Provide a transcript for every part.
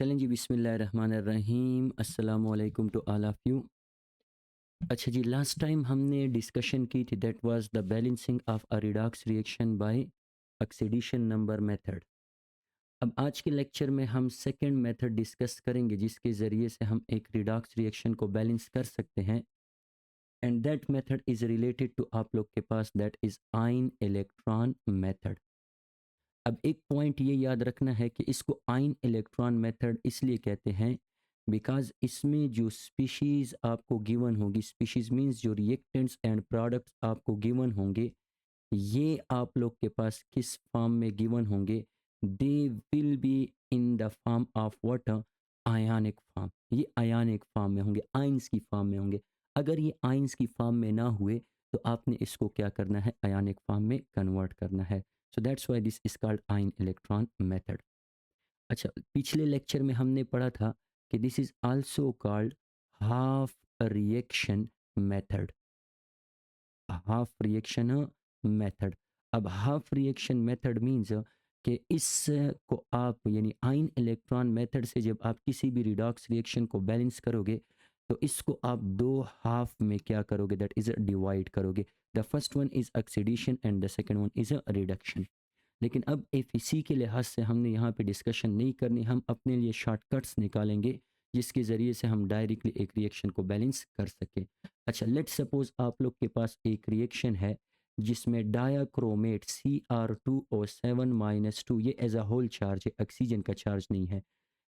चलें जी, बिस्मिल्लाहिर्रहमानिर्रहीम, अस्सलाम वालेकुम टू ऑल ऑफ़ यू। अच्छा जी, लास्ट टाइम हमने डिस्कशन की थी, that was the balancing of a redox reaction by oxidation number method. अब आज के लेक्चर में हम सेकंड मेथड डिस्कस करेंगे जिसके ज़रिए से हम एक रिडॉक्स रिएक्शन को बैलेंस कर सकते हैं, and that method is related to आप लोग के पास, that is ion electron method. अब एक पॉइंट ये याद रखना है कि इसको आयन इलेक्ट्रॉन मेथड इसलिए कहते हैं बिकॉज इसमें जो स्पीशीज़ आपको गिवन होगी, स्पीशीज़ मींस जो रिएक्टेंट्स एंड प्रोडक्ट्स आपको गिवन होंगे, ये आप लोग के पास किस फॉर्म में गिवन होंगे, they will be in the form of water, ionic form. ये आयनिक फॉर्म में होंगे, आयंस की फॉर्म में होंगे। अगर ये आयंस की फॉर्म में ना हुए तो आपने इसको क्या करना है, आयनिक फॉर्म में कन्वर्ट करना है। So that's why this is called ion electron method. अच्छा, पिछले लेक्चर में हमने पढ़ा था कि this is also called half reaction method. Half reaction method. अब हाफ रिएक्शन मेथड मीन्स कि इसको आप यानी आयन इलेक्ट्रॉन मेथड से जब आप किसी भी रिडॉक्स रिएक्शन को बैलेंस करोगे तो इसको आप दो हाफ में क्या करोगे, दैट इज डिवाइड करोगे। The first one is oxidation and the second one is reduction. लेकिन अब एफिसी के लिहाज से हमने यहाँ पे डिस्कशन नहीं करनी, हम अपने लिए शॉर्टकट्स निकालेंगे जिसके ज़रिए से हम डायरेक्टली एक रिएक्शन को बैलेंस कर सकें। अच्छा, लेट सपोज आप लोग के पास एक रिएक्शन है जिसमें डायाक्रोमेट Cr2O7-2, ये एज अ होल चार्ज है, ऑक्सीजन का चार्ज नहीं है।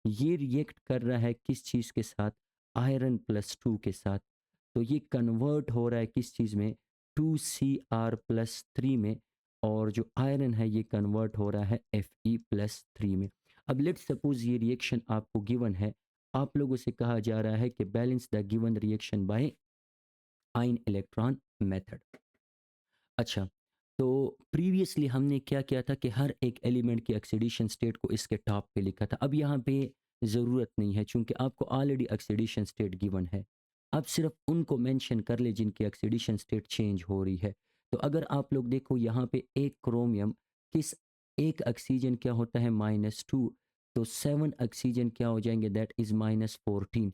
ये रिएक्ट कर रहा है किस चीज़ के साथ, आयरन +2 के साथ। तो ये कन्वर्ट हो रहा है किस चीज़ में, 2Cr+3 में, और जो आयरन है ये कन्वर्ट हो रहा है Fe+3 में। अब लेट सपोज ये रिएक्शन आपको गिवन है, आप लोगों से कहा जा रहा है कि balance the given reaction by ion electron method. अच्छा, तो प्रीवियसली हमने क्या किया था कि हर एक एलिमेंट की ऑक्सीडेशन स्टेट को इसके टॉप पे लिखा था। अब यहाँ पे ज़रूरत नहीं है क्योंकि आपको ऑलरेडी ऑक्सीडेशन स्टेट गिवन है। अब सिर्फ उनको मेंशन कर ले जिनकी ऑक्सीडेशन स्टेट चेंज हो रही है। तो अगर आप लोग देखो यहाँ पे एक क्रोमियम किस, एक ऑक्सीजन क्या होता है -2, तो 7 ऑक्सीजन क्या हो जाएंगे, दैट इज़ -14।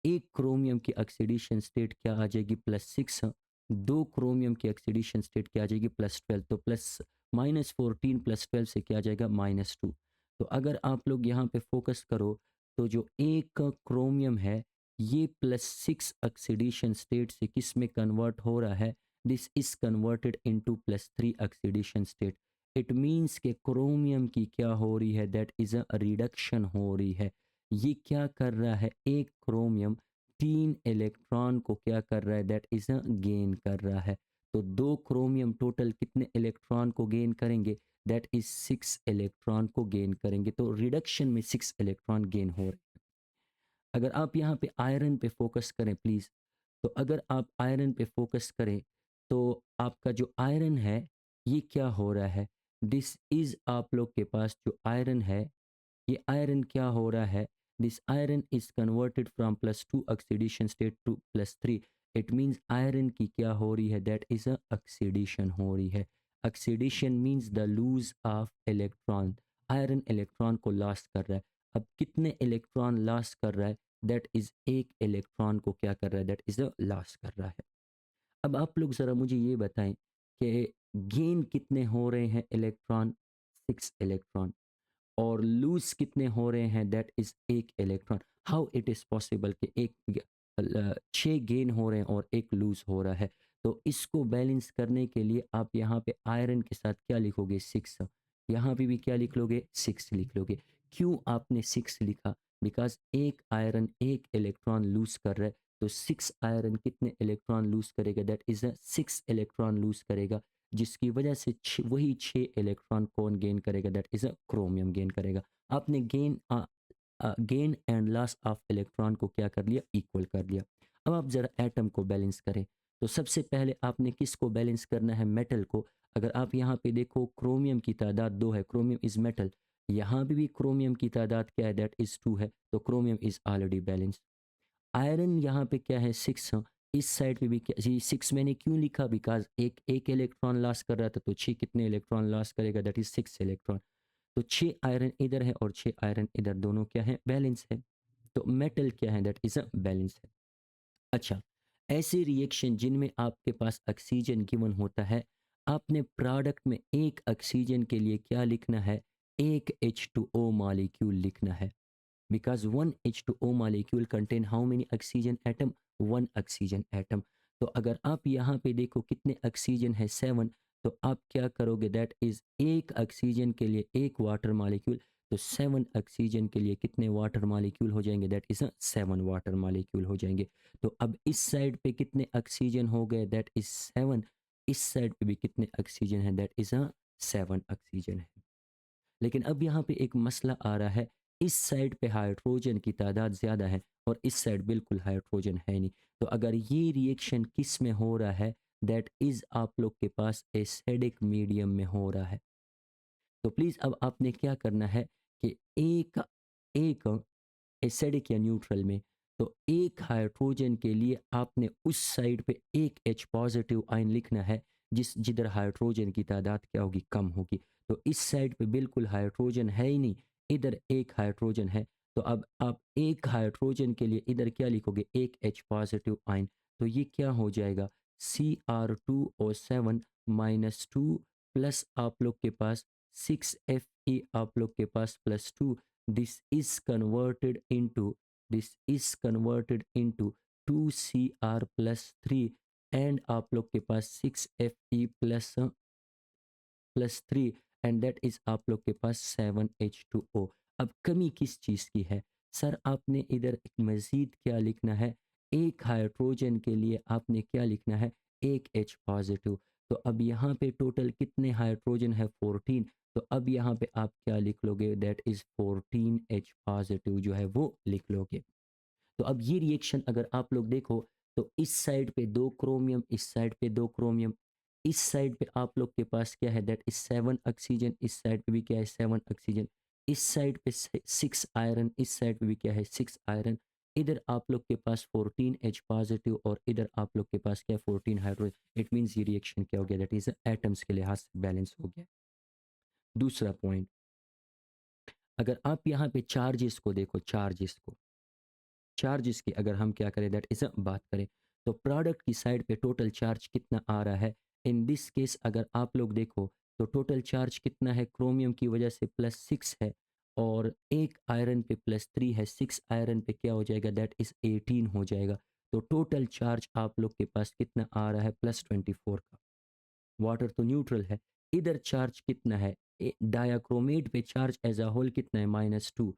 एक क्रोमियम की ऑक्सीडेशन स्टेट क्या आ जाएगी, +6। दो क्रोमियम की ऑक्सीडेशन स्टेट क्या आ जाएगी, +12। तो प्लस -14 +12 से क्या आ जाएगा, -2। तो अगर आप लोग यहाँ पे फोकस करो तो जो एक क्रोमियम है ये +6 ऑक्सीडेशन स्टेट से किस में कन्वर्ट हो रहा है, this is converted into +3 oxidation state. It means के क्रोमियम की क्या हो रही है, दैट इज अ रिडक्शन हो रही है। ये क्या कर रहा है, एक क्रोमियम 3 इलेक्ट्रॉन को क्या कर रहा है, दैट इज अ गेन कर रहा है। तो दो क्रोमियम टोटल कितने इलेक्ट्रॉन को गेन करेंगे, दैट इज 6 इलेक्ट्रॉन को गेन करेंगे। तो रिडक्शन में 6 इलेक्ट्रॉन गेन हो रहे हैं। अगर आप यहाँ पे आयरन पे फोकस करें प्लीज़, तो अगर आप आयरन पे फोकस करें तो आपका जो आयरन है ये क्या हो रहा है, दिस इज़ आप लोग के पास जो आयरन है, ये आयरन क्या हो रहा है, this iron is converted from +2 oxidation state to +3। It means iron की क्या हो रही है, दैट इज अ ऑक्सीडेशन हो रही है। Oxidation means the lose of electron. Iron electron को लॉस कर रहा है। अब कितने इलेक्ट्रॉन लॉस कर रहा है, दैट इज एक इलेक्ट्रॉन को क्या कर रहा है, दैट इज अ लॉस कर रहा है। अब आप लोग ज़रा मुझे ये बताएं कि गेन कितने हो रहे हैं इलेक्ट्रॉन, 6 इलेक्ट्रॉन, और लूज कितने हो रहे हैं, दैट इज एक electron. How it is possible कि एक 6 गेन हो रहे हैं और एक लूज हो रहा है। तो इसको बैलेंस करने के लिए आप यहाँ पे आयरन के साथ क्या लिखोगे, 6। यहाँ पे भी क्या लिख लोगे, 6 लिख लोगे। क्यों आपने 6 लिखा, बिकॉज एक आयरन एक इलेक्ट्रॉन लूज कर रहा है। तो 6 आयरन कितने इलेक्ट्रॉन लूज करेगा, that is a 6 electron lose करेगा, जिसकी वजह से वही 6 इलेक्ट्रॉन कौन गेन करेगा, that is a chromium gain करेगा। आपने gain and loss of electron को क्या कर लिया, इक्वल कर लिया। अब आप जरा एटम को बैलेंस करें। तो सबसे पहले आपने किसको बैलेंस करना है, मेटल को। अगर आप यहाँ पे देखो क्रोमियम की तादाद 2 है, क्रोमियम इज मेटल। यहाँ भी क्रोमियम की तादाद क्या है, दैट इज 2 है, तो chromium is already balance. Iron यहाँ पे क्या है, 6। इस साइड पे भी क्या जी, 6 मैंने क्यों लिखा, बिकॉज एक एक इलेक्ट्रॉन लॉस कर रहा था, तो 6 कितने इलेक्ट्रॉन लॉस करेगा, दैट इज 6 इलेक्ट्रॉन। तो 6 आयरन इधर है और 6 आयरन इधर, दोनों क्या है, बैलेंस है। तो मेटल क्या है, दैट इज अ बैलेंस है। अच्छा, ऐसे रिएक्शन जिनमें आपके पास ऑक्सीजन गिवन होता है, आपने प्रोडक्ट में एक ऑक्सीजन के लिए क्या लिखना है, एक H2O मॉलिक्यूल लिखना है। Because one H2O molecule contain how many oxygen atom, one oxygen atom. तो अगर आप यहाँ पे देखो कितने ऑक्सीजन है, 7, तो आप क्या करोगे, दैट इज एक ऑक्सीजन के लिए एक वाटर मॉलिक्यूल, तो 7 ऑक्सीजन के लिए कितने वाटर मॉलिक्यूल हो जाएंगे, दैट इज 7 वाटर मॉलिक्यूल हो जाएंगे। तो अब इस साइड पे कितने ऑक्सीजन हो गए, दैट इज 7, इस साइड पे भी कितने ऑक्सीजन है, दैट इज 7 ऑक्सीजन है। लेकिन अब यहाँ पे एक मसला आ रहा है, इस साइड पे हाइड्रोजन की तादाद ज़्यादा है और इस साइड बिल्कुल हाइड्रोजन है नहीं। तो अगर ये रिएक्शन किस में हो रहा है, दैट इज़ आप लोग के पास एसिडिक मीडियम में हो रहा है। तो प्लीज़ अब आपने क्या करना है कि एक एक एसिडिक या न्यूट्रल में, तो एक हाइड्रोजन के लिए आपने उस साइड पे एक H पॉजिटिव आयन लिखना है, जिधर हाइड्रोजन की तादाद क्या होगी, कम होगी। तो इस साइड पे बिल्कुल हाइड्रोजन है ही नहीं, इधर एक हाइड्रोजन है। तो अब आप एक हाइड्रोजन के लिए इधर क्या लिखोगे, एक H पॉजिटिव आयन। तो ये क्या हो जाएगा, Cr2O7 -2 प्लस आप लोग के पास 6Fe आप लोग के पास +2, this is converted into this is converted into 2Cr plus 3 and आप लोग के पास 6Fe plus 3 and that is आप लोग के पास 7H2O। अब कमी किस चीज़ की है सर, आपने इधर एक मज़ीद क्या लिखना है, एक हाइड्रोजन के लिए आपने क्या लिखना है, एक H पॉजिटिव। तो अब यहाँ पे टोटल कितने हाइड्रोजन है, 14। तो अब यहाँ पे आप क्या लिख लोगे, दैट इज़ 14H पॉजिटिव जो है वो लिख लोगे। तो अब ये रिएक्शन अगर आप लोग देखो, तो इस साइड पे 2 क्रोमियम, इस साइड पे 2 क्रोमियम, इस साइड पे आप लोग के पास क्या है, दैट इज 7 ऑक्सीजन, इस साइड पे भी क्या है, 7 ऑक्सीजन, इस साइड पे 6 आयरन, इस साइड पे भी क्या है, 6 आयरन। इधर आप लोग के पास 14H पॉजिटिव और इधर आप लोग के पास क्या, 14 हाइड्रोजन। इट मीन्स ये रिएक्शन क्या हो गया, दैट इज एटम्स के लिहाज से बैलेंस हो गया। दूसरा पॉइंट, अगर आप यहाँ पे चार्जेस को देखो, चार्जेस की अगर हम क्या करें, दैट इज बात करें, तो प्रोडक्ट की साइड पे टोटल चार्ज कितना आ रहा है। इन दिस केस अगर आप लोग देखो तो टोटल चार्ज कितना है, क्रोमियम की वजह से +6 है और एक आयरन पे +3 है, 6 आयरन पे क्या हो जाएगा, दैट इज 18 हो जाएगा। तो टोटल चार्ज आप लोग के पास कितना आ रहा है, +24 का। वाटर तो न्यूट्रल है, इधर चार्ज कितना है, डायाक्रोमेट पे चार्ज एज अ होल कितना है, -2।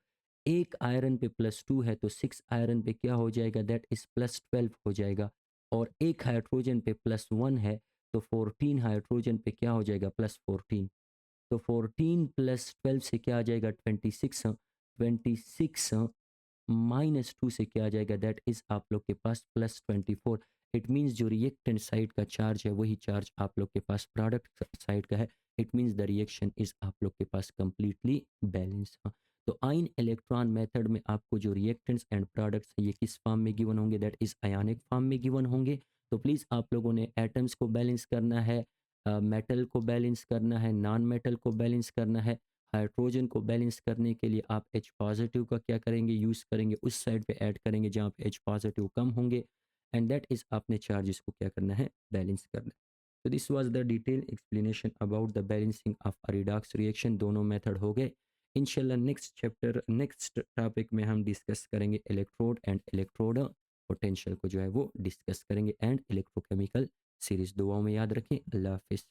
एक आयरन पे +2 है तो 6 आयरन पे क्या हो जाएगा, दैट इज +12 हो जाएगा। और एक हाइड्रोजन पे +1 है तो 14 हाइड्रोजन पे क्या हो जाएगा, +14। तो 14 + 12 से क्या आ जाएगा, 26। 26 -2 से क्या आ जाएगा, दैट इज आप लोग के पास +24। इट मीन्स जो रिएक्टेंट साइड का चार्ज है वही चार्ज आप लोग के पास प्रोडक्ट साइड का है। It means the reaction is आप लोग के पास कंप्लीटली बैलेंस। तो आयन इलेक्ट्रॉन मेथड में आपको जो रिएक्टेंट्स एंड प्रोडक्ट्स हैं ये किस फॉर्म में गिवन होंगे, दैट इज आयनिक फॉर्म में गिवन होंगे। तो प्लीज़ आप लोगों ने एटम्स को बैलेंस करना है, मेटल को बैलेंस करना है, नॉन मेटल को बैलेंस करना है। हाइड्रोजन को बैलेंस करने के लिए आप H पॉजिटिव का क्या करेंगे, यूज़ करेंगे, उस साइड पे ऐड करेंगे जहाँ पे H पॉजिटिव कम होंगे। एंड दैट इज़ आपने चार्जेस को क्या करना है, बैलेंस करना है। तो this was the detail explanation about the balancing of a redox reaction. दोनों मेथड हो गए। इंशाल्लाह नेक्स्ट चैप्टर, नेक्स्ट टॉपिक में हम डिस्कस करेंगे इलेक्ट्रोड एंड इलेक्ट्रोड पोटेंशियल को जो है वो डिस्कस करेंगे एंड इलेक्ट्रोकेमिकल सीरीज। दुआओं में याद रखें। अल्लाह हाफिज़।